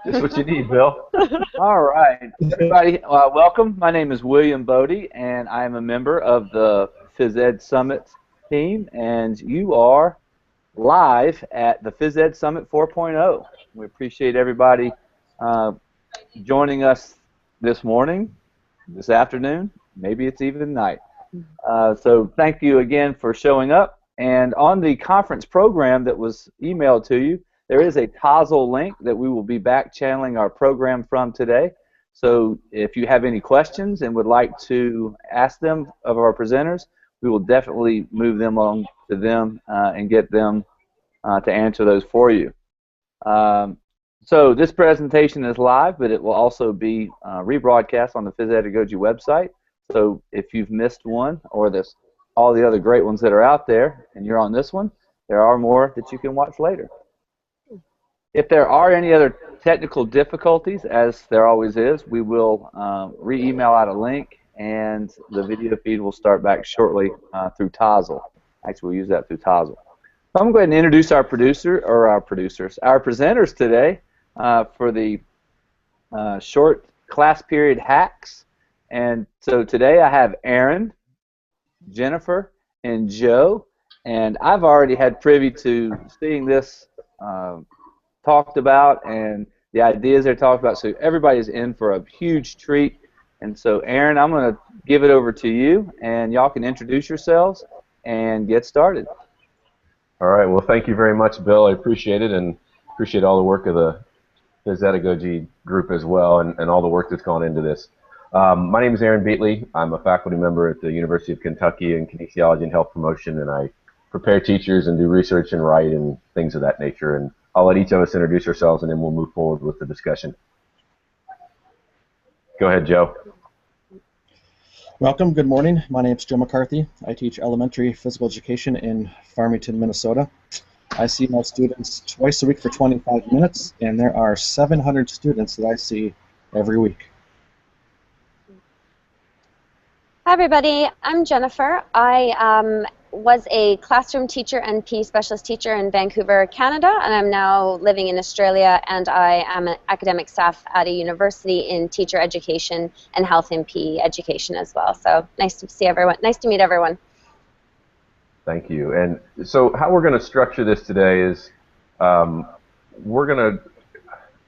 Just what you need, Bill. All right, everybody, welcome. My name is William Bodie, and I am a member of the Phys Ed Summit team, and you are live at the Phys Ed Summit 4.0. We appreciate everybody uh, joining us this morning, this afternoon, maybe it's even night. So thank you again for showing up. And on the conference program that was emailed to you, there is a Tozzle link that we will be back channeling our program from today. So if you have any questions and would like to ask them of our presenters, we will definitely move them on to them and get them to answer those for you. So this presentation is live, but it will also be rebroadcast on the Phys-Ed-A-Go-Gi website. So if you've missed one, or all the other great ones that are out there, and you're on this one, there are more that you can watch later. If there are any other technical difficulties, as there always is, we will re-email out a link, and the video feed will start back shortly through Tozzle. Actually, we'll use that through Tozzle. So I'm going to go ahead and introduce our presenters today for the short class period hacks. And so today I have Aaron, Jennifer, and Joe, and I've already had privy to seeing this talked about and the ideas they're talking about, so everybody's in for a huge treat. And so Aaron, I'm going to give it over to you, and y'all can introduce yourselves and get started. All right, well, thank you very much, Bill. I appreciate it, and appreciate all the work of the Phys-Ed-A-Go-Gi group as well, and all the work that's gone into this. My name is Aaron Beighle. I'm a faculty member at the University of Kentucky in kinesiology and health promotion, and I prepare teachers and do research and write and things of that nature. And I'll let each of us introduce ourselves, and then we'll move forward with the discussion. Go ahead, Joe. Welcome. Good morning. My name is Joe McCarthy. I teach elementary physical education in Farmington, Minnesota. I see my students twice a week for 25 minutes, and there are 700 students that I see every week. Hi everybody, I'm Jennifer. I was a classroom teacher and PE specialist teacher in Vancouver, Canada, and I'm now living in Australia, and I am an academic staff at a university in teacher education and health and PE education as well. So nice to see everyone. Nice to meet everyone. Thank you. And so how we're going to structure this today is we're going to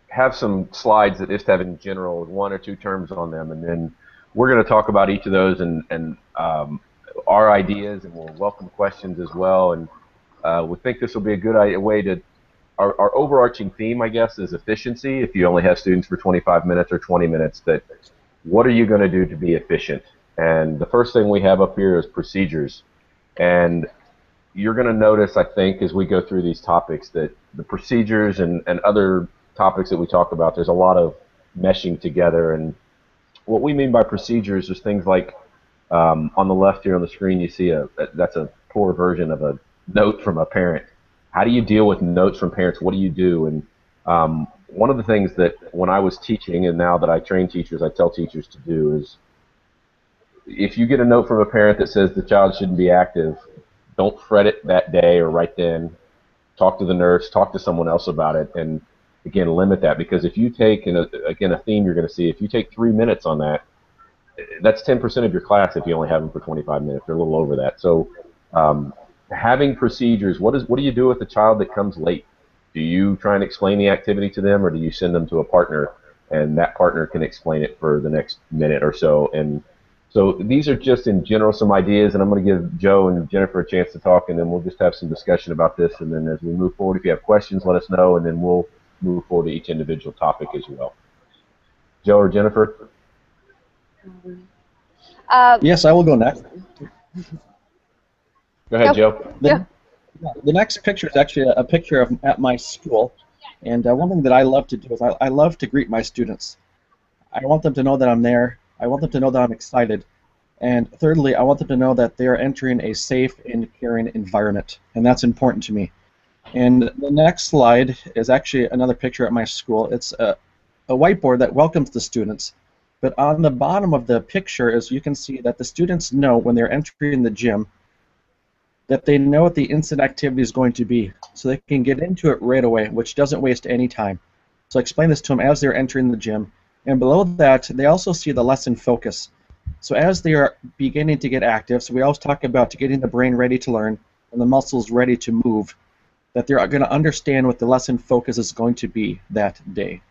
have some slides that just have in general one or two terms on them, and then we're going to talk about each of those and our ideas, and we'll welcome questions as well. And we think this will be a good way to, our overarching theme, I guess, is efficiency. If you only have students for 25 minutes or 20 minutes, that what are you going to do to be efficient? And the first thing we have up here is procedures. And you're going to notice, I think, as we go through these topics, that the procedures and other topics that we talk about, there's a lot of meshing together. And what we mean by procedures is things like on the left here on the screen you see that's a poor version of a note from a parent. How do you deal with notes from parents? What do you do? And one of the things that when I was teaching, and now that I train teachers, I tell teachers to do is, if you get a note from a parent that says the child shouldn't be active, don't fret it that day or right then. Talk to the nurse, talk to someone else about it, and again, limit that, because if you take, and again, a theme you're going to see, if you take 3 minutes on that, that's 10% of your class if you only have them for 25 minutes. They're a little over that. So having procedures, what do you do with a child that comes late? Do you try and explain the activity to them, or do you send them to a partner, and that partner can explain it for the next minute or so? And so these are just in general some ideas, and I'm going to give Joe and Jennifer a chance to talk, and then we'll just have some discussion about this. And then as we move forward, if you have questions, let us know, and then we'll move forward to each individual topic as well. Joe or Jennifer? Yes, I will go next. Go ahead, Joe. The next picture is actually a picture of at my school, and one thing that I love to do is I love to greet my students. I want them to know that I'm there. I want them to know that I'm excited. And thirdly, I want them to know that they are entering a safe and caring environment, and that's important to me. And the next slide is actually another picture at my school. It's a whiteboard that welcomes the students. But on the bottom of the picture, as you can see, that the students know when they're entering the gym that they know what the instant activity is going to be, so they can get into it right away, which doesn't waste any time. So I explain this to them as they're entering the gym. And below that, they also see the lesson focus. So as they are beginning to get active, so we always talk about getting the brain ready to learn and the muscles ready to move, that they're going to understand what the lesson focus is going to be that day.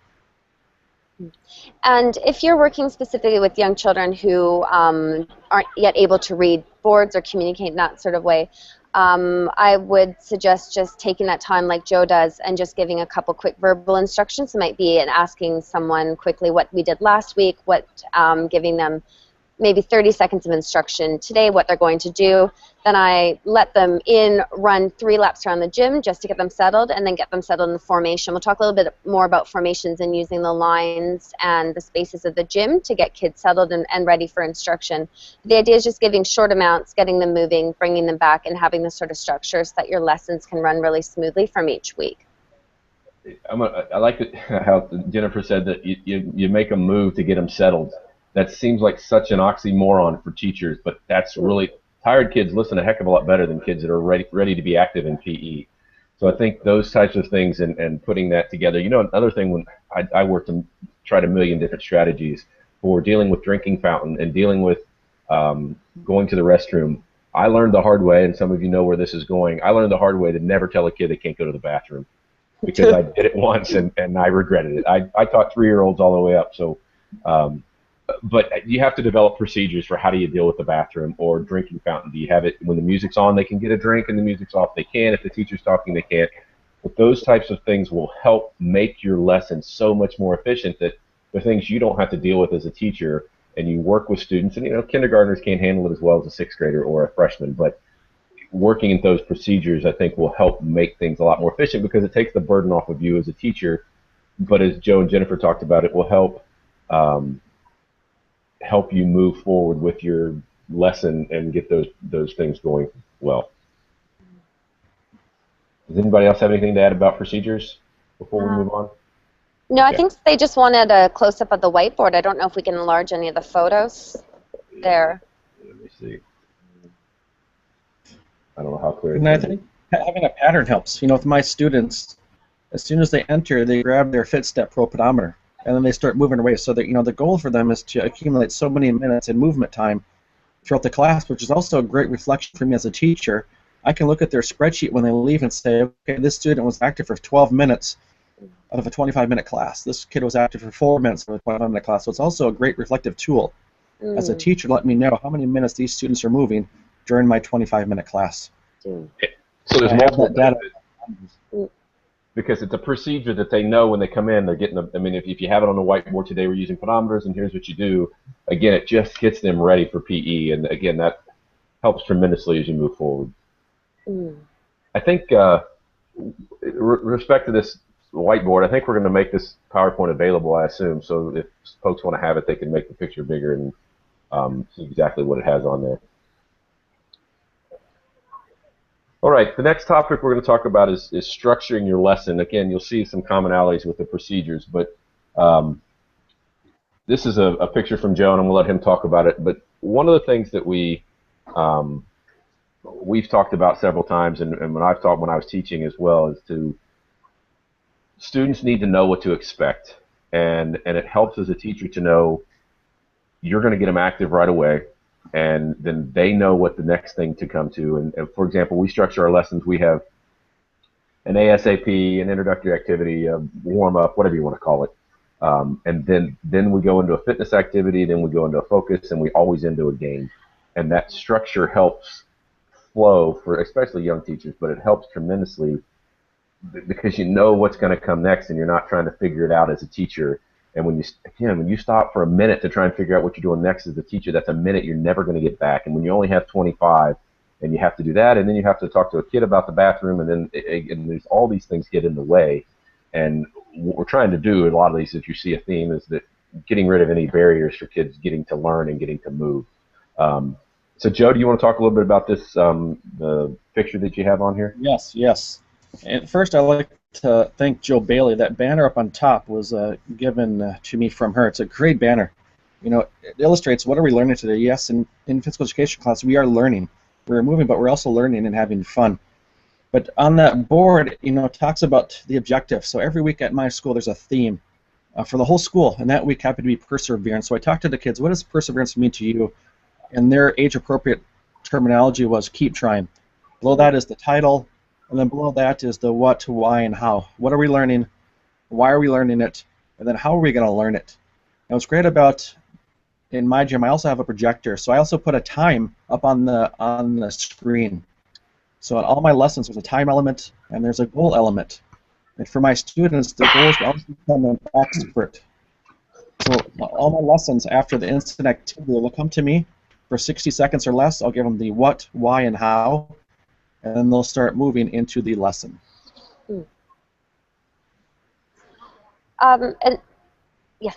And if you're working specifically with young children who aren't yet able to read boards or communicate in that sort of way, I would suggest just taking that time like Joe does and just giving a couple quick verbal instructions. It might be asking someone quickly what we did last week, giving them maybe 30 seconds of instruction today, what they're going to do. Then I let them run 3 laps around the gym just to get them settled, and then get them settled in the formation. We'll talk a little bit more about formations and using the lines and the spaces of the gym to get kids settled and ready for instruction. The idea is just giving short amounts, getting them moving, bringing them back, and having this sort of structure so that your lessons can run really smoothly from each week. I like how Jennifer said that you make them move to get them settled. That seems like such an oxymoron for teachers, but that's really, tired kids listen a heck of a lot better than kids that are ready to be active in PE. So I think those types of things and putting that together. You know, another thing, when I worked and tried a million different strategies for dealing with drinking fountain and dealing with going to the restroom, I learned the hard way, and some of you know where this is going, I learned the hard way to never tell a kid they can't go to the bathroom, because I did it once and I regretted it. I taught 3-year-olds all the way up, so but you have to develop procedures for how do you deal with the bathroom or drinking fountain. Do you have it when the music's on, they can get a drink, and the music's off, they can. If the teacher's talking, they can't. But those types of things will help make your lesson so much more efficient, that the things you don't have to deal with as a teacher, and you work with students. And, you know, kindergartners can't handle it as well as a 6th grader or a freshman, but working in those procedures, I think, will help make things a lot more efficient, because it takes the burden off of you as a teacher. But as Joe and Jennifer talked about, it will help help you move forward with your lesson and get those things going well. Does anybody else have anything to add about procedures before we move on? No, okay. I think they just wanted a close-up of the whiteboard. I don't know if we can enlarge any of the photos there. Let me see. I don't know how clear. And I think having a pattern helps. You know, with my students, as soon as they enter, they grab their FitStep Pro pedometer, and then they start moving away. So that, you know, the goal for them is to accumulate so many minutes in movement time throughout the class, which is also a great reflection for me as a teacher. I can look at their spreadsheet when they leave and say, okay, this student was active for 12 minutes out of a 25-minute class. This kid was active for 4 minutes out of a 25-minute class. So it's also a great reflective tool as a teacher to let me know how many minutes these students are moving during my 25-minute class. So there's multiple data. Because it's a procedure that they know when they come in, they're getting I mean, if you have it on the whiteboard today, we're using pedometers, and here's what you do. Again, it just gets them ready for PE, and again, that helps tremendously as you move forward. I think, respect to this whiteboard, I think we're going to make this PowerPoint available, I assume, so if folks want to have it, they can make the picture bigger and see exactly what it has on there. All right, the next topic we're going to talk about is structuring your lesson. Again, you'll see some commonalities with the procedures, but this is a picture from Joe, and I'm going to let him talk about it. But one of the things that we've talked about several times, and when I've taught when I was teaching as well, is students need to know what to expect, and it helps as a teacher to know you're going to get them active right away, and then they know what the next thing to come to. And for example, we structure our lessons. We have an ASAP, an introductory activity, a warm-up, whatever you want to call it. And then we go into a fitness activity, then we go into a focus, and we always into a game. And that structure helps flow for especially young teachers, but it helps tremendously because you know what's going to come next, and you're not trying to figure it out as a teacher. And when you stop for a minute to try and figure out what you're doing next as a teacher, that's a minute you're never going to get back. And when you only have 25, and you have to do that, and then you have to talk to a kid about the bathroom, and there's all these things get in the way. And what we're trying to do in a lot of these, if you see a theme, is that getting rid of any barriers for kids getting to learn and getting to move. So Joe, do you want to talk a little bit about this, the picture that you have on here? Yes. And first, I'd like to thank Joe Beighle. That banner up on top was given to me from her. It's a great banner. You know, it illustrates what are we learning today. Yes, in physical education class, we are learning. We're moving, but we're also learning and having fun. But on that board, it talks about the objective. So every week at my school, there's a theme for the whole school, and that week happened to be perseverance. So I talked to the kids, what does perseverance mean to you? And their age-appropriate terminology was keep trying. Below that is the title, and then below that is the what, why, and how. What are we learning? Why are we learning it? And then how are we going to learn it? And what's great about, in my gym, I also have a projector, so I also put a time up on the screen. So in all my lessons, there's a time element and there's a goal element. And for my students, the goal is to always become an expert. So all my lessons after the instant activity will come to me for 60 seconds or less. I'll give them the what, why, and how, and then they'll start moving into the lesson. And yeah,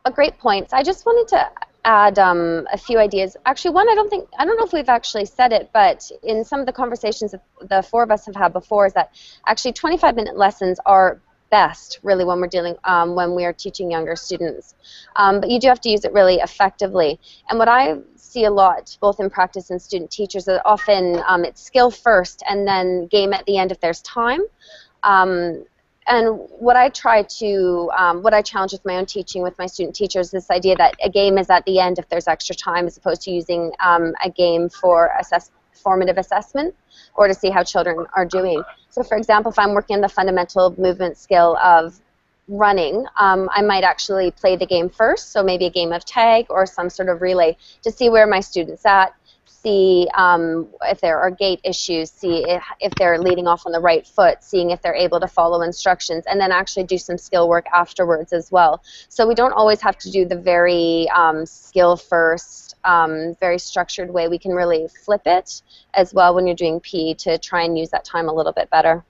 a great point. I just wanted to add a few ideas. Actually, one, I don't know if we've actually said it, but in some of the conversations that the four of us have had before, is that actually 25-minute lessons are best, really, when we're when we are teaching younger students. But you do have to use it really effectively. And what I see a lot, both in practice and student teachers, that often it's skill first and then game at the end if there's time. And what I challenge with my own teaching with my student teachers is this idea that a game is at the end if there's extra time, as opposed to using a game for formative assessment or to see how children are doing. So for example, if I'm working on the fundamental movement skill of running, I might actually play the game first, so maybe a game of tag or some sort of relay to see where my student's at, see if there are gait issues, see if they're leading off on the right foot, seeing if they're able to follow instructions, and then actually do some skill work afterwards as well. So we don't always have to do the very skill first, very structured way. We can really flip it as well when you're doing PE to try and use that time a little bit better.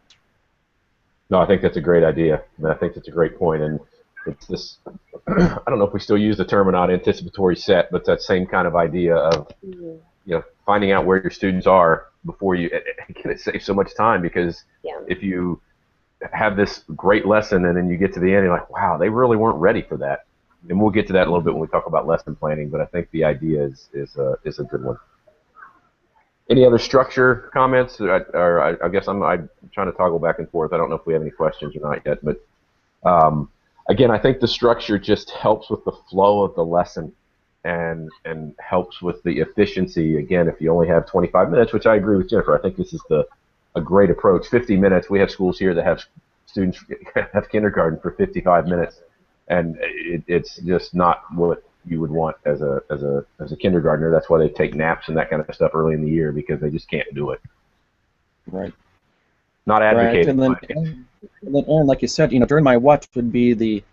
No, I think that's a great idea. I think that's a great point. And it's this, I don't know if we still use the term or not, anticipatory set, but that same kind of idea of finding out where your students are before you, it saves so much time, because if you have this great lesson and then you get to the end and you're like, wow, they really weren't ready for that. And we'll get to that in a little bit when we talk about lesson planning, but I think the idea is a good one. Any other structure comments? Or I guess I'm trying to toggle back and forth. I don't know if we have any questions or not yet, but again, I think the structure just helps with the flow of the lesson and helps with the efficiency. Again, if you only have 25 minutes, which I agree with Jennifer, I think this is a great approach. 50 minutes, we have schools here that have students have kindergarten for 55 minutes, and it's just not what you would want as a kindergartner. That's why they take naps and that kind of stuff early in the year, because they just can't do it. Right. Not advocating. Right. And then Aaron, like you said, during my what would be the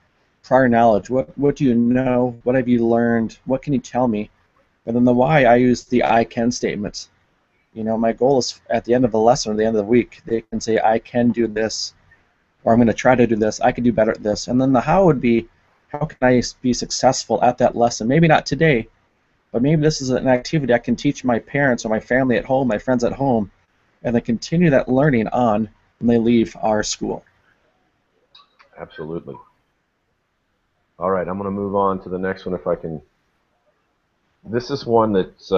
prior knowledge. What do you know? What have you learned? What can you tell me? And then the why, I use the I can statements. My goal is at the end of the lesson or the end of the week, they can say, I can do this, or I'm going to try to do this. I can do better at this. And then the how would be, how can I be successful at that lesson? Maybe not today, but maybe this is an activity I can teach my parents or my family at home, my friends at home, and then continue that learning on when they leave our school. Absolutely. All right, I'm going to move on to the next one if I can. This is one that's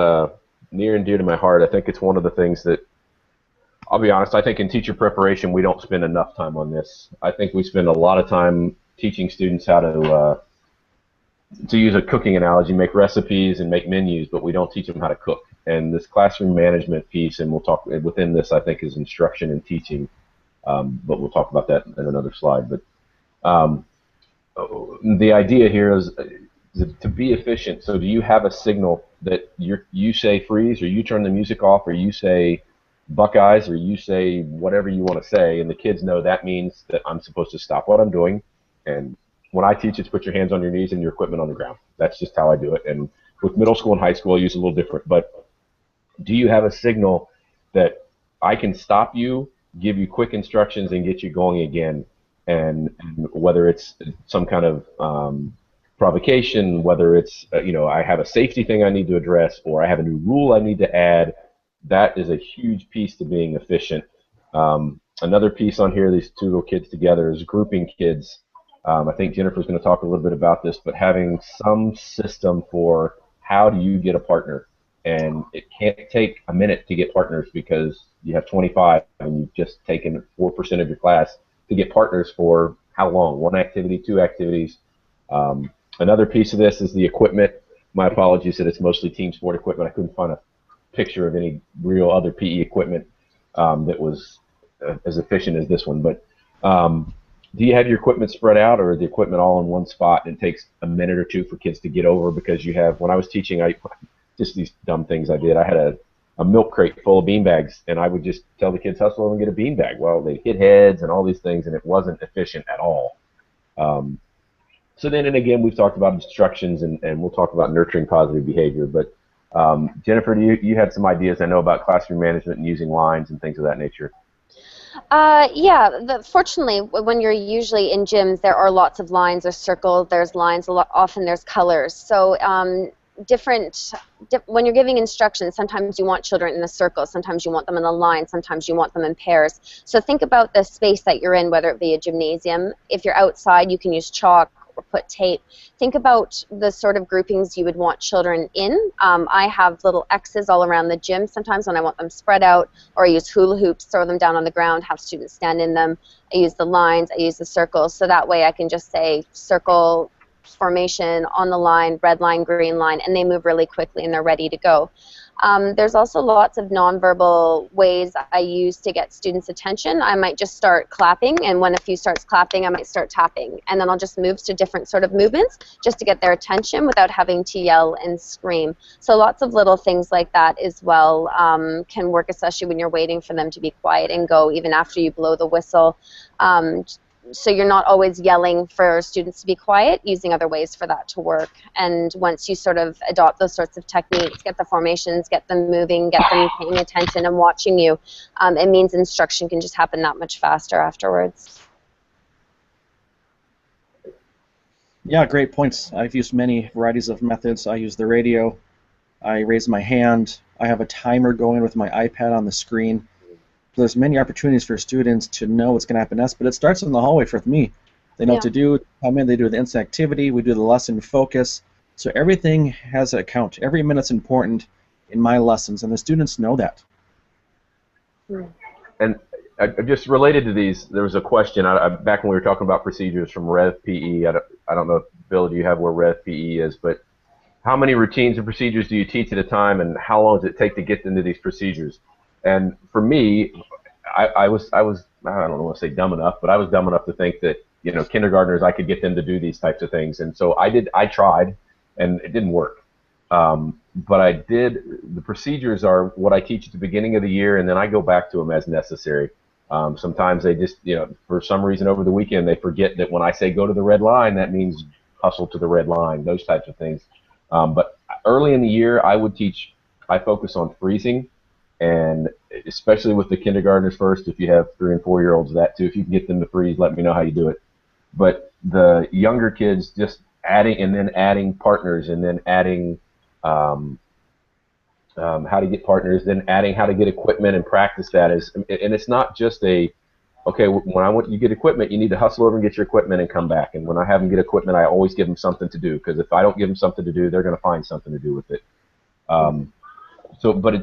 near and dear to my heart. I think it's one of the things that, I'll be honest, I think in teacher preparation we don't spend enough time on this. I think we spend a lot of time teaching students how to use a cooking analogy, make recipes and make menus, but we don't teach them how to cook. And this classroom management piece, and we'll talk within this, I think, is instruction and teaching, but we'll talk about that in another slide. But the idea here is to be efficient. So do you have a signal that you say freeze, or you turn the music off, or you say Buckeyes, or you say whatever you want to say, and the kids know that means that I'm supposed to stop what I'm doing? And when I teach, it's put your hands on your knees and your equipment on the ground. That's just how I do it. And with middle school and high school, I use a little different. But do you have a signal that I can stop you, give you quick instructions, and get you going again? And whether it's some kind of provocation, whether it's I have a safety thing I need to address, or I have a new rule I need to add, that is a huge piece to being efficient. Another piece on here, these two little kids together, is grouping kids. I think Jennifer's going to talk a little bit about this, but having some system for how do you get a partner. and it can't take a minute to get partners because you have 25 and you've just taken 4% of your class to get partners for how long? One activity, two activities. Another piece of this is the equipment. My apologies that it's mostly team sport equipment. I couldn't find a picture of any real other PE equipment that was as efficient as this one. But do you have your equipment spread out, or is the equipment all in one spot and it takes a minute or two for kids to get over? Because you have, when I was teaching, just these dumb things I did. I had a milk crate full of beanbags, and I would just tell the kids, hustle over and get a beanbag. Well, they hit heads and all these things, and it wasn't efficient at all. So then, and again, we've talked about instructions, and we'll talk about nurturing positive behavior. But Jennifer, you had some ideas, I know, about classroom management and using lines and things of that nature. Yeah, fortunately, when you're usually in gyms, there are lots of lines. There's circles, there's lines, often there's colors. So when you're giving instructions, sometimes you want children in a circle, sometimes you want them in a line, sometimes you want them in pairs. So think about the space that you're in, whether it be a gymnasium. If you're outside, you can use chalk or put tape. Think about the sort of groupings you would want children in. I have little X's all around the gym sometimes when I want them spread out, or I use hula hoops, throw them down on the ground, have students stand in them. I use the lines, I use the circles, so that way I can just say circle, formation, on the line, red line, green line, and they move really quickly and they're ready to go. There's also lots of nonverbal ways I use to get students' attention. I might just start clapping, and when a few starts clapping, I might start tapping, and then I'll just move to different sort of movements just to get their attention without having to yell and scream. So lots of little things like that as well can work, especially when you're waiting for them to be quiet and go even after you blow the whistle. So you're not always yelling for students to be quiet, using other ways for that to work. And once you sort of adopt those sorts of techniques, get the formations, get them moving, get them paying attention and watching you, it means instruction can just happen that much faster afterwards. Yeah, great points. I've used many varieties of methods. I use the radio. I raise my hand. I have a timer going with my iPad on the screen. There's many opportunities for students to know what's going to happen next, but it starts in the hallway for me. They know what to do, come in, they do the instant activity, we do the lesson focus. So everything has a count. Every minute's important in my lessons, and the students know that. And just related to these, there was a question back when we were talking about procedures from Rev PE. I don't know, Bill, do you have where Rev PE is, but how many routines and procedures do you teach at a time, and how long does it take to get into these procedures? And for me, I don't want to say dumb enough, but I was dumb enough to think that, you know, kindergartners, I could get them to do these types of things. And so I tried, and it didn't work. But the procedures are what I teach at the beginning of the year, and then I go back to them as necessary. Sometimes they just, you know, for some reason over the weekend, they forget that when I say go to the red line, that means hustle to the red line, those types of things. But early in the year, I focus on freezing. And especially with the kindergartners first, if you have 3- and 4-year-olds, that too, if you can get them to freeze, let me know how you do it. But the younger kids, just adding partners, and then adding how to get partners, then adding how to get equipment and practice that. And it's not just okay, when I want you to get equipment, you need to hustle over and get your equipment and come back. And when I have them get equipment, I always give them something to do, because if I don't give them something to do, they're going to find something to do with it. But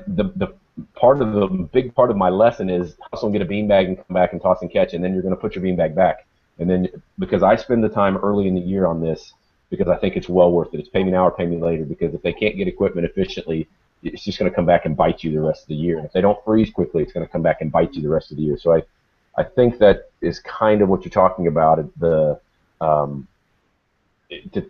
the big part of my lesson is hustle and get a beanbag and come back and toss and catch, and then you're going to put your beanbag back. And then, because I spend the time early in the year on this, because I think it's well worth it. It's pay me now or pay me later, because if they can't get equipment efficiently, it's just going to come back and bite you the rest of the year. And if they don't freeze quickly, it's going to come back and bite you the rest of the year. So I think that is kind of what you're talking about, to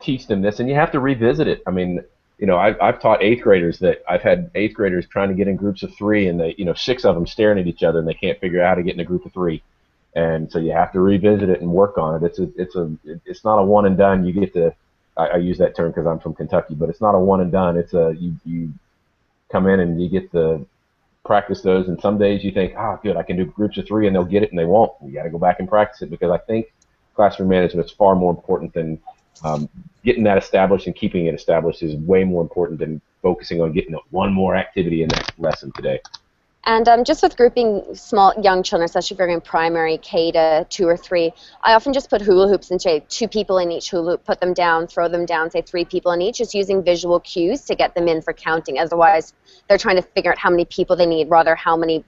teach them this, and you have to revisit it. I mean, you know, I've taught 8th graders that I've had 8th graders trying to get in groups of 3, and they, you know, 6 of them staring at each other, and they can't figure out how to get in a group of 3. And so you have to revisit it and work on it. It's not a one and done. You get to, I use that term because I'm from Kentucky, but it's not a one and done. It's you come in and you get to practice those, and some days you think, good, I can do groups of 3, and they'll get it, and they won't. You got to go back and practice it, because I think classroom management is far more important than getting that established, and keeping it established is way more important than focusing on getting one more activity in that lesson today. And just with grouping small young children, especially if you're in primary, K to 2 or 3, I often just put hula hoops and say 2 people in each hula hoop, put them down, throw them down, say 3 people in each, just using visual cues to get them in for counting. Otherwise, they're trying to figure out how many people they need, rather how many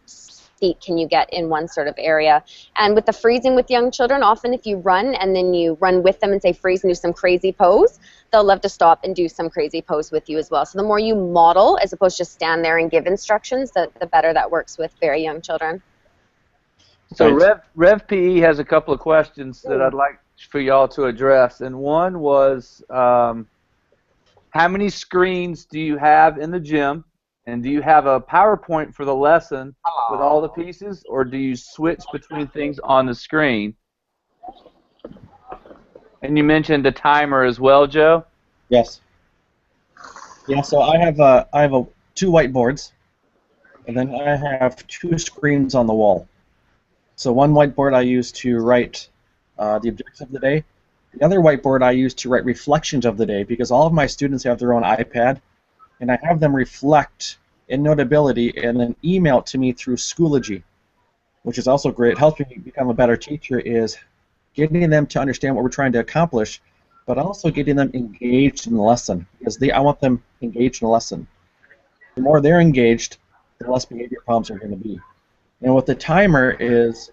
feet can you get in one sort of area. And with the freezing with young children, often if you run and then you run with them and say freeze and do some crazy pose, they'll love to stop and do some crazy pose with you as well. So the more you model as opposed to just stand there and give instructions, the better that works with very young children. So Rev PE has a couple of questions that I'd like for y'all to address. And one was, how many screens do you have in the gym? And do you have a PowerPoint for the lesson with all the pieces, or do you switch between things on the screen? And you mentioned a timer as well, Joe? Yes. Yeah, so I have 2 whiteboards, and then I have 2 screens on the wall. So one whiteboard I use to write the objectives of the day. The other whiteboard I use to write reflections of the day, because all of my students have their own iPad, and I have them reflect in Notability and then email it to me through Schoology, which is also great. It helps me become a better teacher, is getting them to understand what we're trying to accomplish, but also getting them engaged in the lesson, because I want them engaged in the lesson. The more they're engaged, the less behavior problems are going to be. And with the timer is,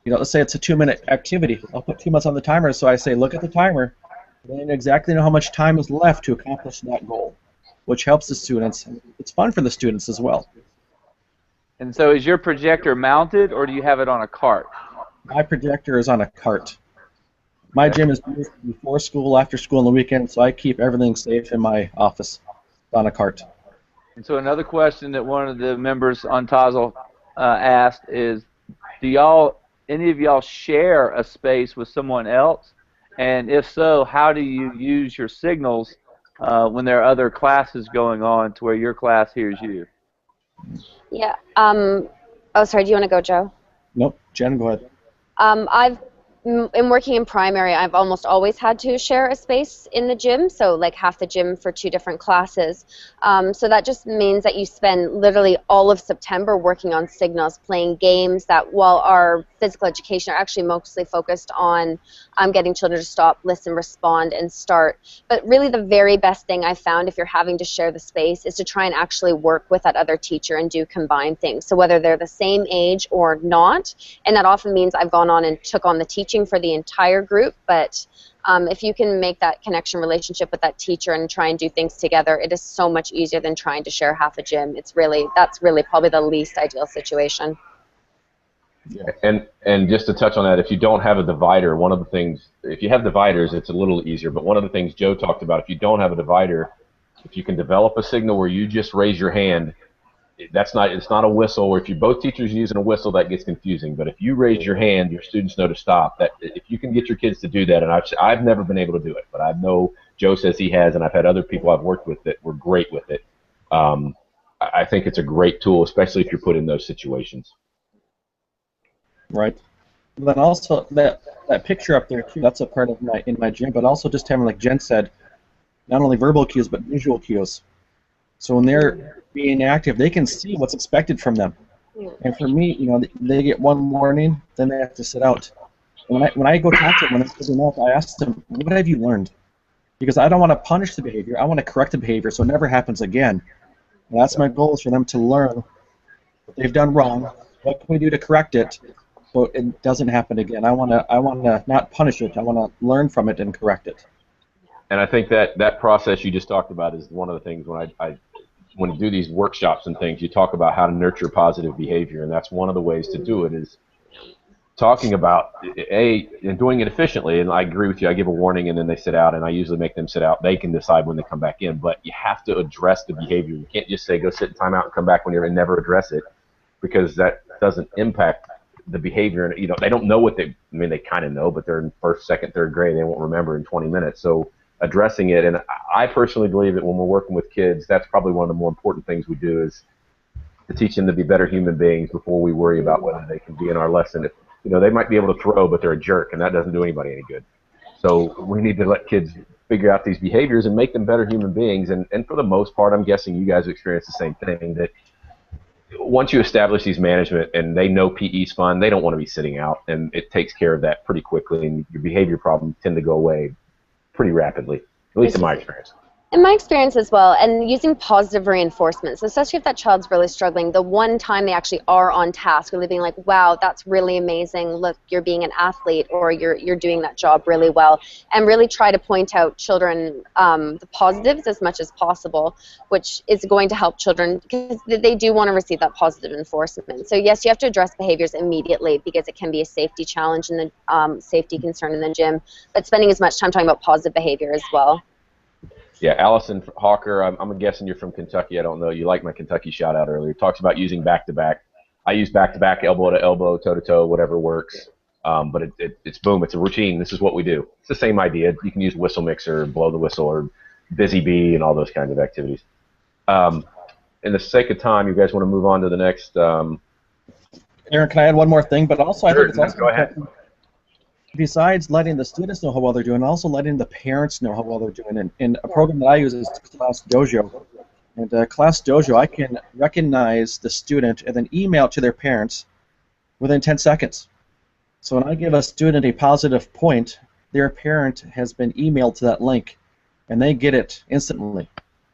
let's say it's a 2-minute activity. I'll put 2 minutes on the timer, so I say, look at the timer, and then exactly know how much time is left to accomplish that goal, which helps the students. It's fun for the students as well. And so is your projector mounted, or do you have it on a cart? My projector is on a cart. My gym is used before school, after school, on the weekend, so I keep everything safe in my office on a cart. And so another question that one of the members on Tazzle asked is, do any of y'all share a space with someone else? And if so, how do you use your signals when there are other classes going on to where your class hears you? Yeah. Oh, sorry. Do you want to go, Joe? Nope. Jen, go ahead. In working in primary, I've almost always had to share a space in the gym, so like half the gym for 2 different classes. So that just means that you spend literally all of September working on signals, playing games that, while our physical education are actually mostly focused on getting children to stop, listen, respond, and start. But really the very best thing I've found if you're having to share the space is to try and actually work with that other teacher and do combined things. So whether they're the same age or not, and that often means I've gone on and took on the teaching for the entire group, but if you can make that connection relationship with that teacher and try and do things together, it is so much easier than trying to share half a gym. That's really probably the least ideal situation. Yeah. And just to touch on that, if you don't have a divider, one of the things, if you have dividers, it's a little easier, but one of the things Joe talked about, if you don't have a divider, if you can develop a signal where you just raise your hand, it's not a whistle, or if you're both teachers using a whistle, that gets confusing. But if you raise your hand, your students know to stop. That if you can get your kids to do that, and I've never been able to do it, but I know Joe says he has, and I've had other people I've worked with that were great with it. I think it's a great tool, especially if you're put in those situations. Right. And then also that picture up there too, that's a part of my gym, but also just having, like Jen said, not only verbal cues but visual cues. So when they're being active, they can see what's expected from them. And for me, they get one warning, then they have to sit out. And when I go talk to them, when it's good enough, I ask them, what have you learned? Because I don't want to punish the behavior, I want to correct the behavior so it never happens again. And that's my goal, is for them to learn what they've done wrong, what can we do to correct it so it doesn't happen again. I want to not punish it, I want to learn from it and correct it. And I think that process you just talked about is one of the things when you do these workshops and things, you talk about how to nurture positive behavior, and that's one of the ways to do it, is talking about, and doing it efficiently. And I agree with you, I give a warning and then they sit out, and I usually make them sit out. They can decide when they come back in, but you have to address the behavior. You can't just say go sit in timeout and come back when you're in, and never address it, because that doesn't impact the behavior. And they don't know what they kind of know, but they're in first, second, third grade, they won't remember in 20 minutes. So addressing it, and I personally believe that when we're working with kids, that's probably one of the more important things we do, is to teach them to be better human beings before we worry about whether they can be in our lesson. If, they might be able to throw, but they're a jerk, and that doesn't do anybody any good. So we need to let kids figure out these behaviors and make them better human beings. And for the most part, I'm guessing you guys experience the same thing, that once you establish these management and they know PE's fun, they don't want to be sitting out, and it takes care of that pretty quickly, and your behavior problems tend to go away pretty rapidly, at least in my experience. In my experience as well, and using positive reinforcements, especially if that child's really struggling, the one time they actually are on task, really being like, wow, that's really amazing, look, you're being an athlete, or you're doing that job really well, and really try to point out children the positives as much as possible, which is going to help children, because they do want to receive that positive enforcement. So yes, you have to address behaviors immediately, because it can be a safety challenge and the safety concern in the gym, but spending as much time talking about positive behavior as well. Yeah, Allison Hawker, I'm guessing you're from Kentucky. I don't know. You like my Kentucky shout-out earlier. Talks about using back-to-back. I use back-to-back, elbow-to-elbow, toe-to-toe, whatever works. But it's boom. It's a routine. This is what we do. It's the same idea. You can use whistle mixer, blow the whistle, or busy bee, and all those kinds of activities. In the sake of time, you guys want to move on to the next. Aaron, can I add one more thing? But also, sure, I think it's also go ahead. Besides letting the students know how well they're doing, also letting the parents know how well they're doing. And a program that I use is ClassDojo. And ClassDojo, I can recognize the student and then email it to their parents within 10 seconds. So when I give a student a positive point, their parent has been emailed to that link, and they get it instantly.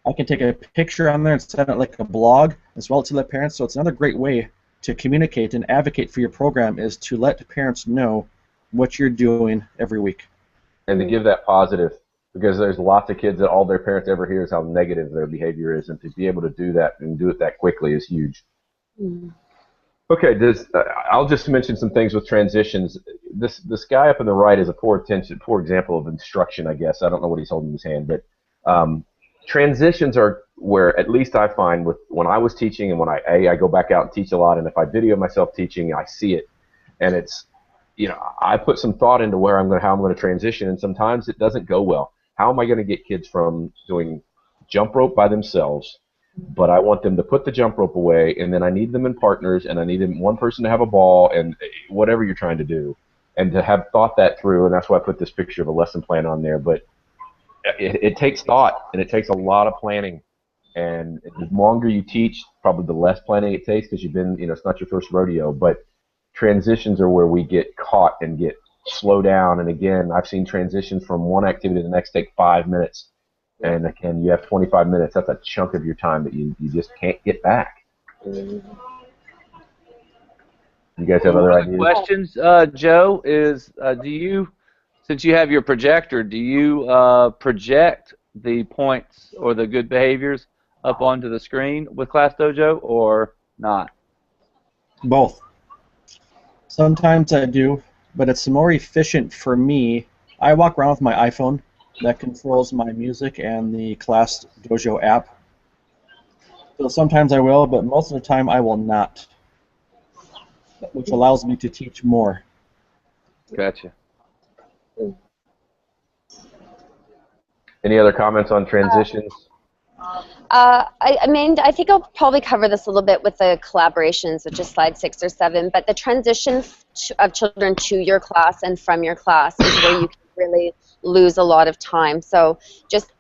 I can take a picture on there and send it like a blog as well to the parents. So it's another great way to communicate and advocate for your program, is to let the parents know what you're doing every week. And to give that positive, because there's lots of kids that all their parents ever hear is how negative their behavior is, and to be able to do that and do it that quickly is huge. Mm. Okay, I'll just mention some things with transitions. This guy up on the right is a poor example of instruction, I guess. I don't know what he's holding in his hand, but transitions are where, at least I find, when I was teaching and when I go back out and teach a lot, and if I video myself teaching, I see it, and it's, I put some thought into how I'm going to transition, and sometimes it doesn't go well. How am I going to get kids from doing jump rope by themselves, but I want them to put the jump rope away, and then I need them in partners, and I need one person to have a ball, and whatever you're trying to do, and to have thought that through, and that's why I put this picture of a lesson plan on there. But it takes thought, and it takes a lot of planning, and the longer you teach, probably the less planning it takes, because you've been, it's not your first rodeo, but transitions are where we get caught and get slow down. And again, I've seen transitions from one activity to the next take 5 minutes. And again, you have 25 minutes. That's a chunk of your time that you just can't get back. You guys have other ideas? Questions, Joe, is do you, since you have your projector, do you project the points or the good behaviors up onto the screen with ClassDojo or not? Both. Sometimes I do, but it's more efficient for me. I walk around with my iPhone that controls my music and the ClassDojo app. So sometimes I will, but most of the time I will not, which allows me to teach more. Gotcha. Any other comments on transitions? I think I'll probably cover this a little bit with the collaborations, which is slide 6 or 7, but the transition of children to your class and from your class is where you can really lose a lot of time. So just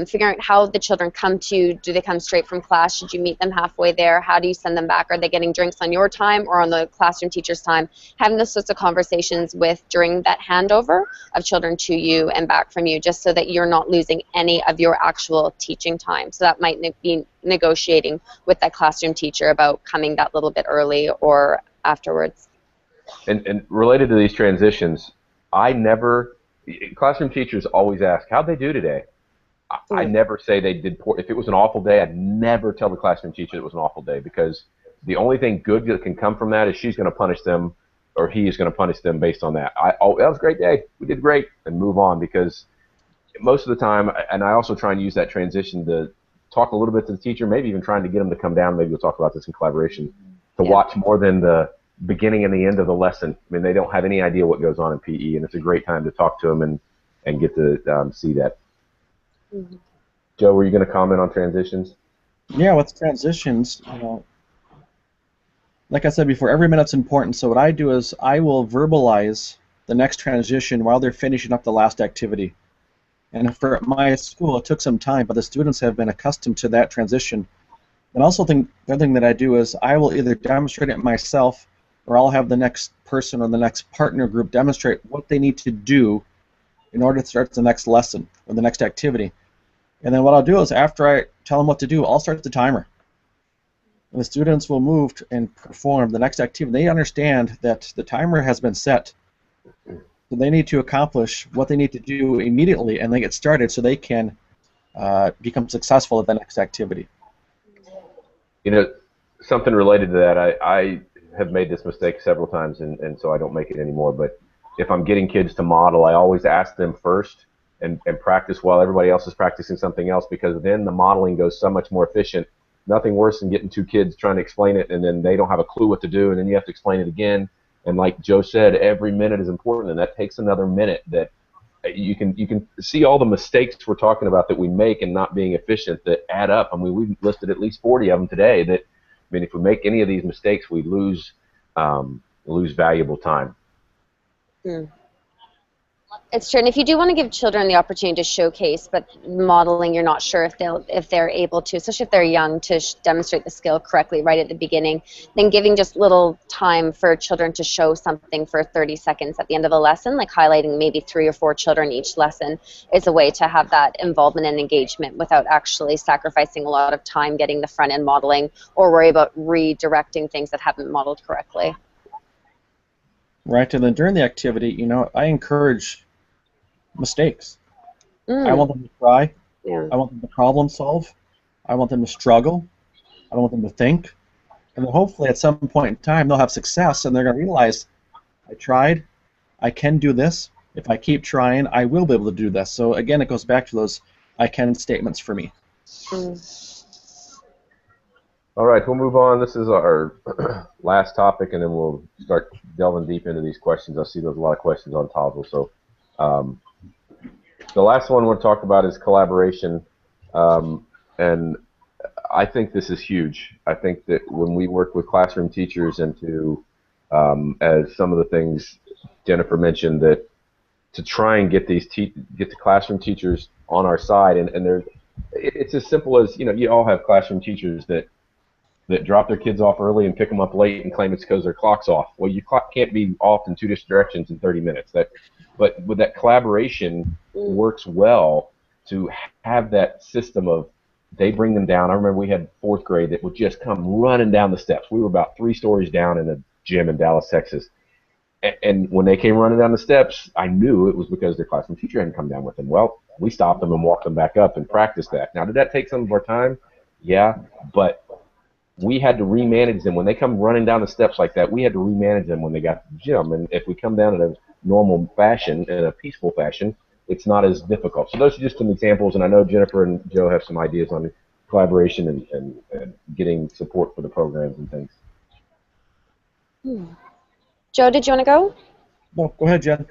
figuring out how the children come to you. Do they come straight from class? Should you meet them halfway there? How do you send them back? Are they getting drinks on your time or on the classroom teacher's time? Having those sorts of conversations during that handover of children to you and back from you, just so that you're not losing any of your actual teaching time. So that might be negotiating with that classroom teacher about coming that little bit early or afterwards. And related to these transitions, classroom teachers always ask, how'd they do today? I never say they did poor. If it was an awful day, I'd never tell the classroom teacher it was an awful day, because the only thing good that can come from that is she's going to punish them, or he is going to punish them based on that. That was a great day. We did great, and move on, because most of the time, and I also try and use that transition to talk a little bit to the teacher, maybe even trying to get them to come down. Maybe we'll talk about this in collaboration, to watch more than the beginning and the end of the lesson. I mean, they don't have any idea what goes on in PE, and it's a great time to talk to them and get to see that. Mm-hmm. Joe, were you going to comment on transitions? Yeah, with transitions, like I said before, every minute's important. So what I do is I will verbalize the next transition while they're finishing up the last activity. And for my school, it took some time, but the students have been accustomed to that transition. And also, the other thing that I do is I will either demonstrate it myself, or I'll have the next person or the next partner group demonstrate what they need to do in order to start the next lesson or the next activity. And then what I'll do is after I tell them what to do, I'll start the timer. And the students will move and perform the next activity. They understand that the timer has been set. So they need to accomplish what they need to do immediately, and they get started so they can become successful at the next activity. You know, something related to that, I have made this mistake several times, and so I don't make it anymore. But if I'm getting kids to model, I always ask them first and practice while everybody else is practicing something else, because then the modeling goes so much more efficient. Nothing worse than getting two kids trying to explain it, and then they don't have a clue what to do, and then you have to explain it again. And like Joe said, every minute is important, and that takes another minute. That you can see all the mistakes we're talking about that we make and not being efficient that add up. I mean, we've listed at least 40 of them today. That, I mean, if we make any of these mistakes, we lose valuable time. Mm. It's true, and if you do want to give children the opportunity to showcase, but modeling, you're not sure if they're able to, especially if they're young, to demonstrate the skill correctly right at the beginning, then giving just little time for children to show something for 30 seconds at the end of a lesson, like highlighting maybe 3 or 4 children each lesson, is a way to have that involvement and engagement without actually sacrificing a lot of time getting the front end modeling or worry about redirecting things that haven't modeled correctly. Right, and then during the activity, you know, I encourage mistakes. I want them to try. Yeah. I want them to problem solve. I want them to struggle. I want them to think. And then hopefully at some point in time they'll have success and they're going to realize, I tried, I can do this. If I keep trying, I will be able to do this. So again, it goes back to those I can statements for me. All right, we'll move on. This is our last topic, and then we'll start delving deep into these questions. I see there's a lot of questions on Toggle. So the last one we'll talk about is collaboration, and I think this is huge. I think that when we work with classroom teachers and to, as some of the things Jennifer mentioned, that to try and get these get the classroom teachers on our side, and it's as simple as, you know, you all have classroom teachers that drop their kids off early and pick them up late and claim it's because their clock's off. Well, your clock can't be off in 2 different directions in 30 minutes. But with that collaboration works well to have that system of they bring them down. I remember we had 4th grade that would just come running down the steps. We were about 3 stories down in a gym in Dallas, Texas. And when they came running down the steps, I knew it was because their classroom teacher hadn't come down with them. Well, we stopped them and walked them back up and practiced that. Now, did that take some of our time? Yeah, but we had to remanage them. When they come running down the steps like that, we had to remanage them when they got to the gym. And if we come down in a normal fashion, in a peaceful fashion, it's not as difficult. So those are just some examples, and I know Jennifer and Joe have some ideas on collaboration and getting support for the programs and things. Joe, did you want to go? No, go ahead, Jen.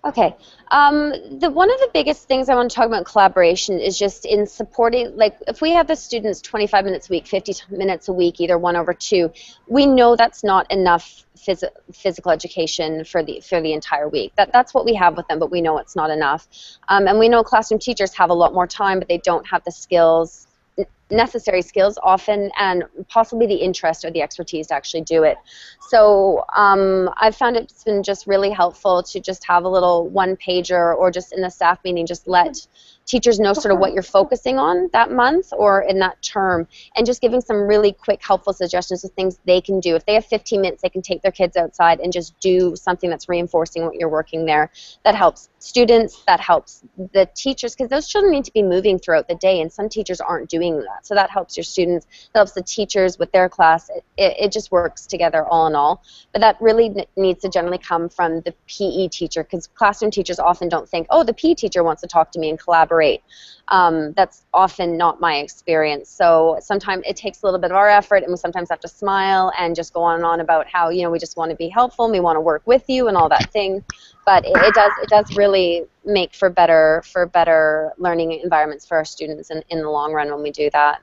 Okay. One of the biggest things I want to talk about in collaboration is just in supporting, like if we have the students 25 minutes a week, 50 minutes a week, either 1/2, we know that's not enough physical education for the entire week. That's what we have with them, but we know it's not enough. And we know classroom teachers have a lot more time, but they don't have the skills, necessary skills often, and possibly the interest or the expertise to actually do it. So I've found it's been just really helpful to just have a little one-pager, or just in the staff meeting, just let teachers know sort of what you're focusing on that month or in that term, and just giving some really quick, helpful suggestions of things they can do. If they have 15 minutes, they can take their kids outside and just do something that's reinforcing what you're working there. That helps students, that helps the teachers, because those children need to be moving throughout the day, and some teachers aren't doing that. So that helps your students, that helps the teachers with their class. It just works together all in all. But that really needs to generally come from the PE teacher, because classroom teachers often don't think, oh, the PE teacher wants to talk to me and collaborate. That's often not my experience. So sometimes it takes a little bit of our effort, and we sometimes have to smile and just go on and on about how, you know, we just want to be helpful and we want to work with you and all that thing. But it does really make for better learning environments for our students in the long run when we do that.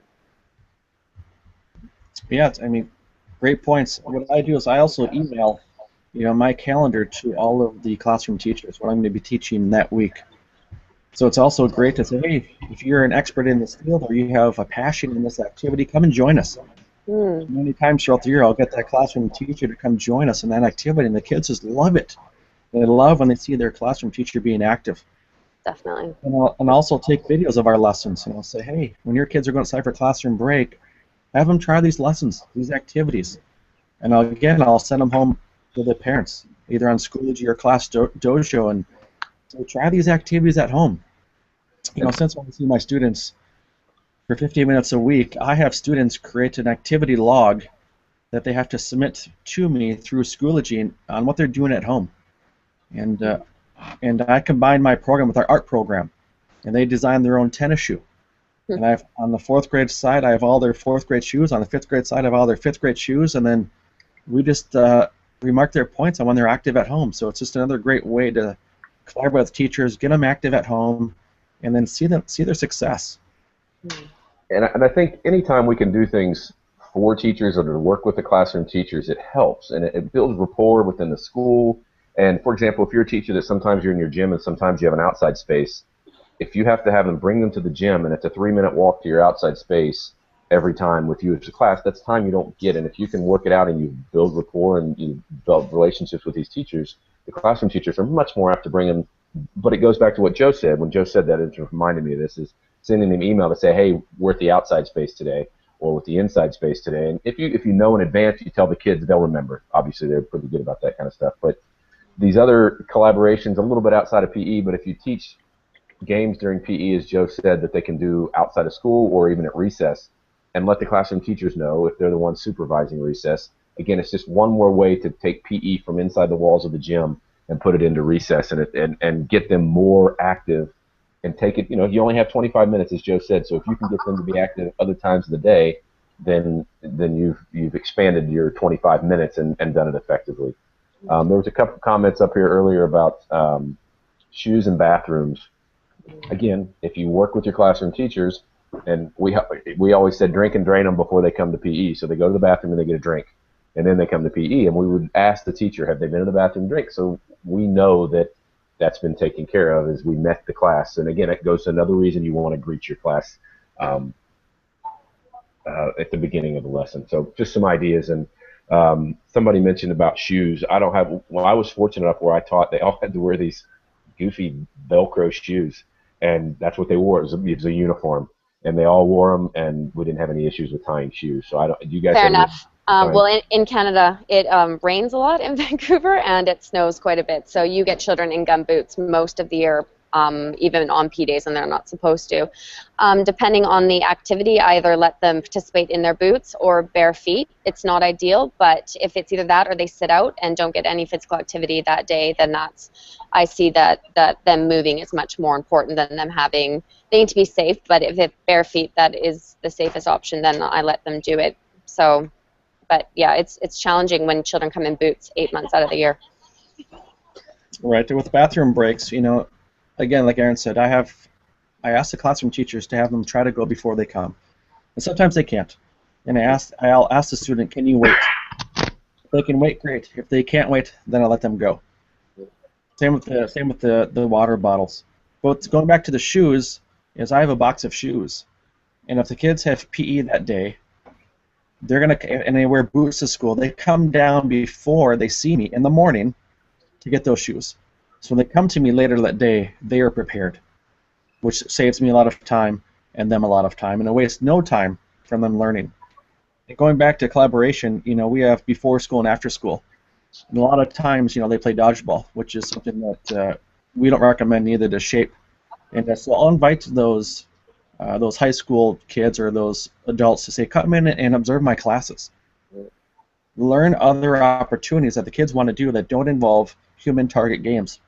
Yeah, I mean, great points. What I do is I also email, you know, my calendar to all of the classroom teachers, what I'm going to be teaching that week. So it's also great to say, hey, if you're an expert in this field or you have a passion in this activity, come and join us. Many times throughout the year, I'll get that classroom teacher to come join us in that activity, and the kids just love it. They love when they see their classroom teacher being active. Definitely. And I'll also take videos of our lessons, and I'll say, hey, when your kids are going outside for classroom break, have them try these lessons, these activities. And I'll send them home to the parents, either on Schoology or ClassDojo, and say, try these activities at home. Since I see my students for 15 minutes a week, I have students create an activity log that they have to submit to me through Schoology on what they're doing at home. And I combine my program with our art program, and they design their own tennis shoe. And on the 4th grade side, I have all their 4th grade shoes. On the 5th grade side, I have all their 5th grade shoes, and then we just remark their points on when they're active at home. So it's just another great way to collaborate with teachers, get them active at home, and then see their success. And I think anytime we can do things for teachers or to work with the classroom teachers, it helps, and it builds rapport within the school. And for example, if you're a teacher that sometimes you're in your gym and sometimes you have an outside space, if you have to have them bring them to the gym and it's a 3-minute walk to your outside space every time with you as a class, that's time you don't get. And if you can work it out and you build rapport and you build relationships with these teachers, the classroom teachers are much more apt to bring them. But it goes back to what Joe said. When Joe said that, it just reminded me of this, is sending them an email to say, hey, we're at the outside space today or with the inside space today. And if you know in advance, you tell the kids, they'll remember. Obviously, they're pretty good about that kind of stuff. But these other collaborations, a little bit outside of PE, but if you teach games during PE, as Joe said, that they can do outside of school or even at recess, and let the classroom teachers know if they're the ones supervising recess. Again, it's just one more way to take PE from inside the walls of the gym and put it into recess and get them more active and take it. You only have 25 minutes, as Joe said, so if you can get them to be active other times of the day, then you've expanded your 25 minutes and done it effectively. There was a couple comments up here earlier about shoes and bathrooms. Again, if you work with your classroom teachers, and we always said drink and drain them before they come to PE, so they go to the bathroom and they get a drink, and then they come to PE, and we would ask the teacher, have they been in the bathroom to drink? So we know that that's been taken care of as we met the class. And again, it goes to another reason you want to greet your class at the beginning of the lesson. So just some ideas. And somebody mentioned about shoes. I was fortunate enough where I taught, they all had to wear these goofy Velcro shoes, and that's what they wore. It was a uniform, and they all wore them, and we didn't have any issues with tying shoes. So do you guys? Fair enough. Well, in Canada, it rains a lot in Vancouver, and it snows quite a bit. So you get children in gum boots most of the year, even on P days, and they're not supposed to. Depending on the activity, I either let them participate in their boots or bare feet. It's not ideal, but if it's either that or they sit out and don't get any physical activity that day, then I see that them moving is much more important than them having. They need to be safe, but if it's bare feet, that is the safest option. Then I let them do it. So. But yeah, it's challenging when children come in boots 8 months out of the year. Right. With bathroom breaks, again, like Aaron said, I ask the classroom teachers to have them try to go before they come, and sometimes they can't. And I'll ask the student, can you wait? If they can wait, great. If they can't wait, then I'll let them go. Same with the water bottles. But going back to the shoes, is I have a box of shoes, and if the kids have PE that day, and they wear boots to school, they come down before they see me in the morning to get those shoes. So when they come to me later that day, they are prepared, which saves me a lot of time and them a lot of time, and it wastes no time from them learning. And going back to collaboration, we have before school and after school. And a lot of times, they play dodgeball, which is something that we don't recommend either to shape. And so I'll invite those high school kids or those adults to say, come in and observe my classes. Learn other opportunities that the kids want to do that don't involve human target games.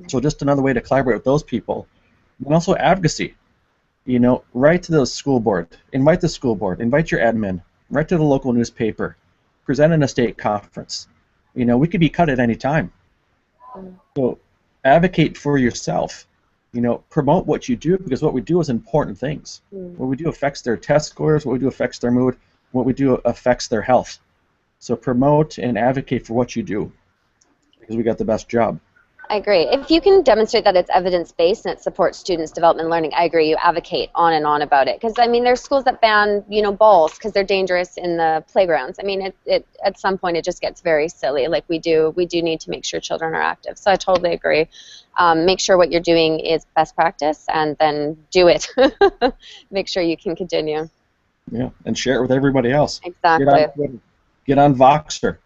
So just another way to collaborate with those people. And also advocacy. Write to the school board, invite the school board, invite your admin, write to the local newspaper, present in a state conference. We could be cut at any time. So advocate for yourself. Promote what you do, because what we do is important things. What we do affects their test scores, what we do affects their mood, what we do affects their health. So promote and advocate for what you do, because we got the best job. I agree. If you can demonstrate that it's evidence-based and it supports students' development and learning, I agree. You advocate on and on about it. Because, I mean, there's schools that ban, you know, balls because they're dangerous in the playgrounds. I mean, at some point it just gets very silly. Like, we do need to make sure children are active. So I totally agree. Make sure what you're doing is best practice and then do it. Make sure you can continue. Yeah, and share it with everybody else. Exactly. Get on Voxer.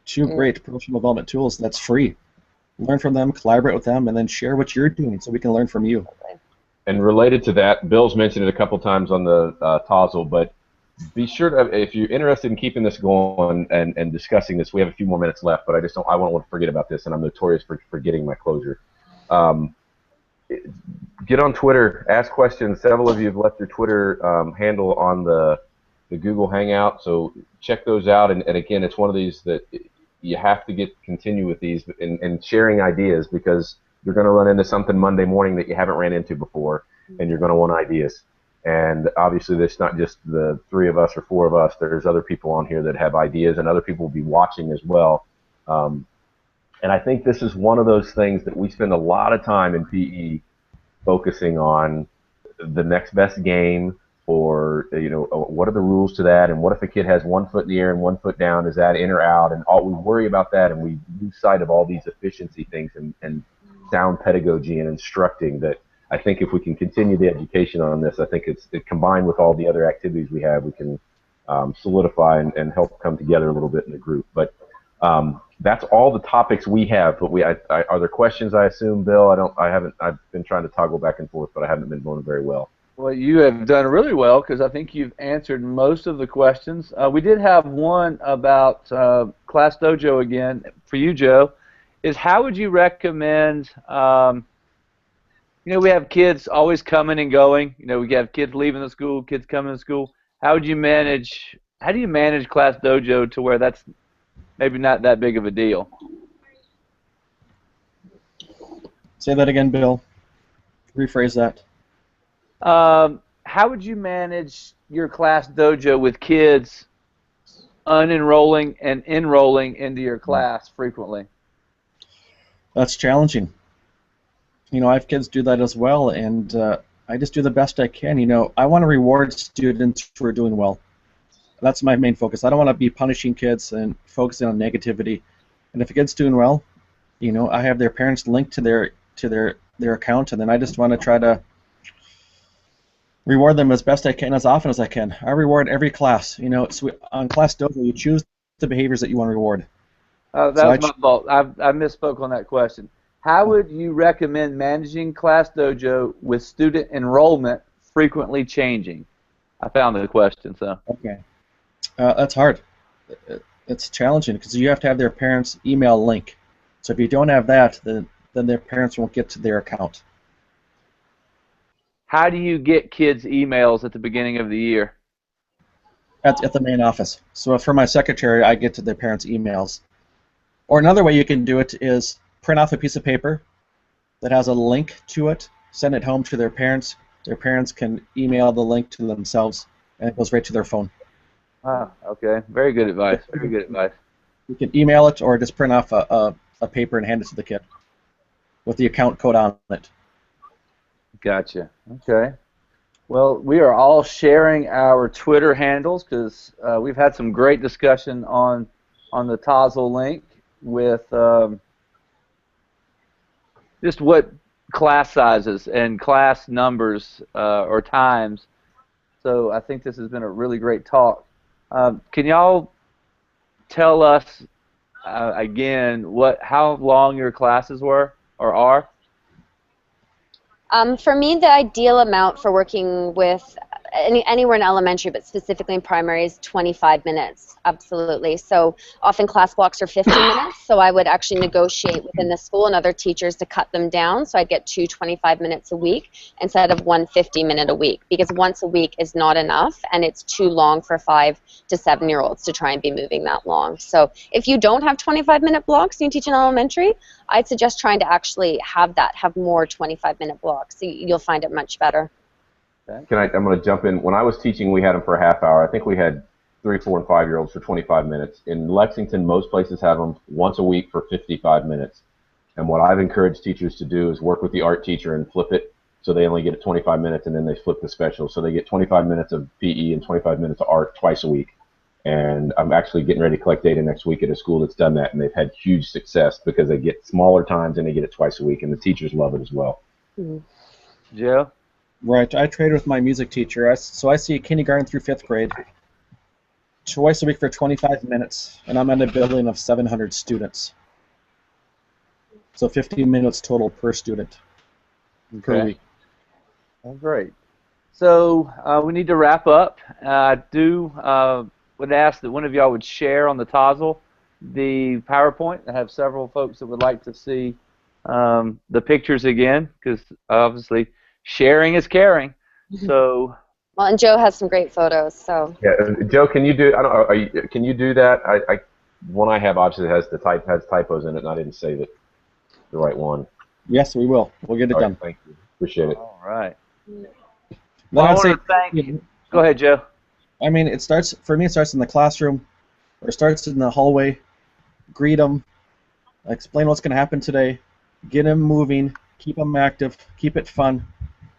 Two great professional development tools. That's free. Learn from them, collaborate with them, and then share what you're doing so we can learn from you. And related to that, Bill's mentioned it a couple times on the Tozzle, but be sure to, if you're interested in keeping this going and discussing this, we have a few more minutes left, but I won't want to forget about this, and I'm notorious for forgetting my closure. Get on Twitter, ask questions. Several of you have left your Twitter handle on the Google Hangout, so check those out. And again, it's one of these that you have to continue with these and sharing ideas, because you're going to run into something Monday morning that you haven't ran into before, and you're going to want ideas. And obviously, there's not just the 3 of us or 4 of us. There's other people on here that have ideas, and other people will be watching as well. And I think this is one of those things that we spend a lot of time in PE focusing on the next best game, or, you know, what are the rules to that, and what if a kid has 1 foot in the air and 1 foot down, is that in or out, and all we worry about that, and we lose sight of all these efficiency things and sound pedagogy and instructing. That I think if we can continue the education on this, I think it combined with all the other activities we have, we can solidify and help come together a little bit in the group. But that's all the topics we have. But are there questions? I assume, Bill. I've been trying to toggle back and forth, but I haven't been doing very well. Well, you have done really well, because I think you've answered most of the questions. We did have one about ClassDojo again for you, Joe. Is how would you recommend? You know, we have kids always coming and going. You know, we have kids leaving the school, kids coming to school. How do you manage ClassDojo to where that's maybe not that big of a deal? Say that again, Bill. Rephrase that. How would you manage your ClassDojo with kids unenrolling and enrolling into your class frequently? That's challenging. You know, I have kids do that as well, and I just do the best I can. You know, I want to reward students who are doing well. That's my main focus. I don't want to be punishing kids and focusing on negativity. And if a kid's doing well, you know, I have their parents linked to their account, and then I just want to try to reward them as best I can, as often as I can. I reward every class. You know, so on ClassDojo, you choose the behaviors that you want to reward. That was my fault. I misspoke on that question. How would you recommend managing ClassDojo with student enrollment frequently changing? I found the question, so. Okay. That's hard. It's challenging because you have to have their parents' email link. So if you don't have that, then their parents won't get to their account. How do you get kids' emails at the beginning of the year? At the main office. So for my secretary, I get to their parents' emails. Or another way you can do it is print off a piece of paper that has a link to it, send it home to their parents. Their parents can email the link to themselves, and it goes right to their phone. Ah, okay. Very good advice. Very good advice. You can email it or just print off a paper and hand it to the kid with the account code on it. Gotcha. Okay. Well, we are all sharing our Twitter handles because we've had some great discussion on the Tozzle link with just what class sizes and class numbers or times. So I think this has been a really great talk. Can y'all tell us again how long your classes were or are? For me, the ideal amount for working with anywhere in elementary, but specifically in primary, is 25 minutes. Absolutely. So often class blocks are 15 minutes, so I would actually negotiate within the school and other teachers to cut them down, so I'd get 2 25 minutes a week instead of 1 50-minute a week, because once a week is not enough, and it's too long for 5 to 7-year-olds to try and be moving that long. So if you don't have 25-minute blocks and you teach in elementary, I'd suggest trying to actually have more 25-minute blocks. So you'll find it much better. I'm going to jump in. When I was teaching, we had them for a half hour. I think we had 3, 4, and 5-year-olds for 25 minutes. In Lexington, most places have them once a week for 55 minutes. And what I've encouraged teachers to do is work with the art teacher and flip it so they only get 25 minutes, and then they flip the special. So they get 25 minutes of PE and 25 minutes of art twice a week. And I'm actually getting ready to collect data next week at a school that's done that, and they've had huge success because they get smaller times and they get it twice a week, and the teachers love it as well. Joe? Right. I trade with my music teacher. So I see kindergarten through 5th grade twice a week for 25 minutes, and I'm in a building of 700 students. So 15 minutes total per student per week. Well, great. So we need to wrap up. I would ask that one of y'all would share on the Tozzle the PowerPoint. I have several folks that would like to see the pictures again, because obviously sharing is caring. So. Well, and Joe has some great photos. So. Yeah, Joe, can you do? I don't know. Can you do that? One I have obviously has typos in it, and I didn't save it the right one. Yes, we will. We'll get it done. Thank you. Appreciate it. All right. Well, I want to thank. Go ahead, Joe. I mean, it starts in the classroom, or it starts in the hallway. Greet them, explain what's going to happen today, get them moving, keep them active, keep it fun,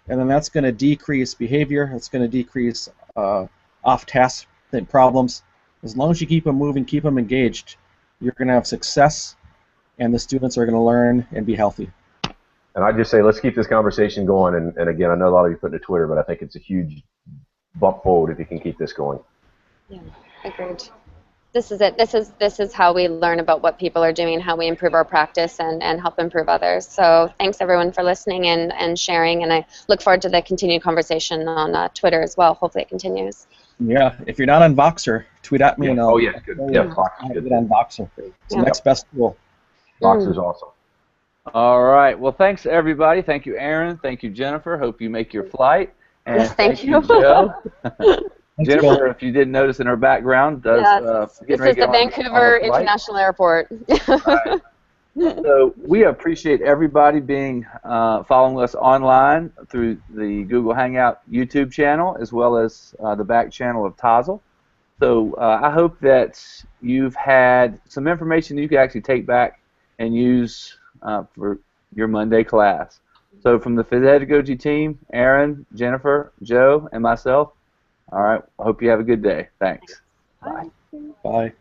and then that's going to decrease behavior. It's going to decrease off-task problems. As long as you keep them moving, keep them engaged, you're going to have success, and the students are going to learn and be healthy. And I just say, let's keep this conversation going. And again, I know a lot of you put it to Twitter, but I think it's a huge bump forward if you can keep this going. Yeah, agreed. This is it. This is how we learn about what people are doing, how we improve our practice and help improve others. So thanks everyone for listening and sharing, and I look forward to the continued conversation on Twitter as well. Hopefully it continues. Yeah, if you're not on Voxer, tweet at me and I'll good. Yeah, I'll get on Voxer. It's the next best tool. Voxer's awesome. All right. Well, thanks everybody. Thank you, Aaron. Thank you, Jennifer. Hope you make your flight. And yes, thank you. Joe. Jennifer, if you didn't notice in her background, does this is the Vancouver International Airport. Right. So we appreciate everybody being following us online through the Google Hangout YouTube channel as well as the back channel of Tozzle. So I hope that you've had some information you can actually take back and use for your Monday class. So from the Phys team, Aaron, Jennifer, Joe, and myself, all right, I hope you have a good day. Thanks. Bye. Bye.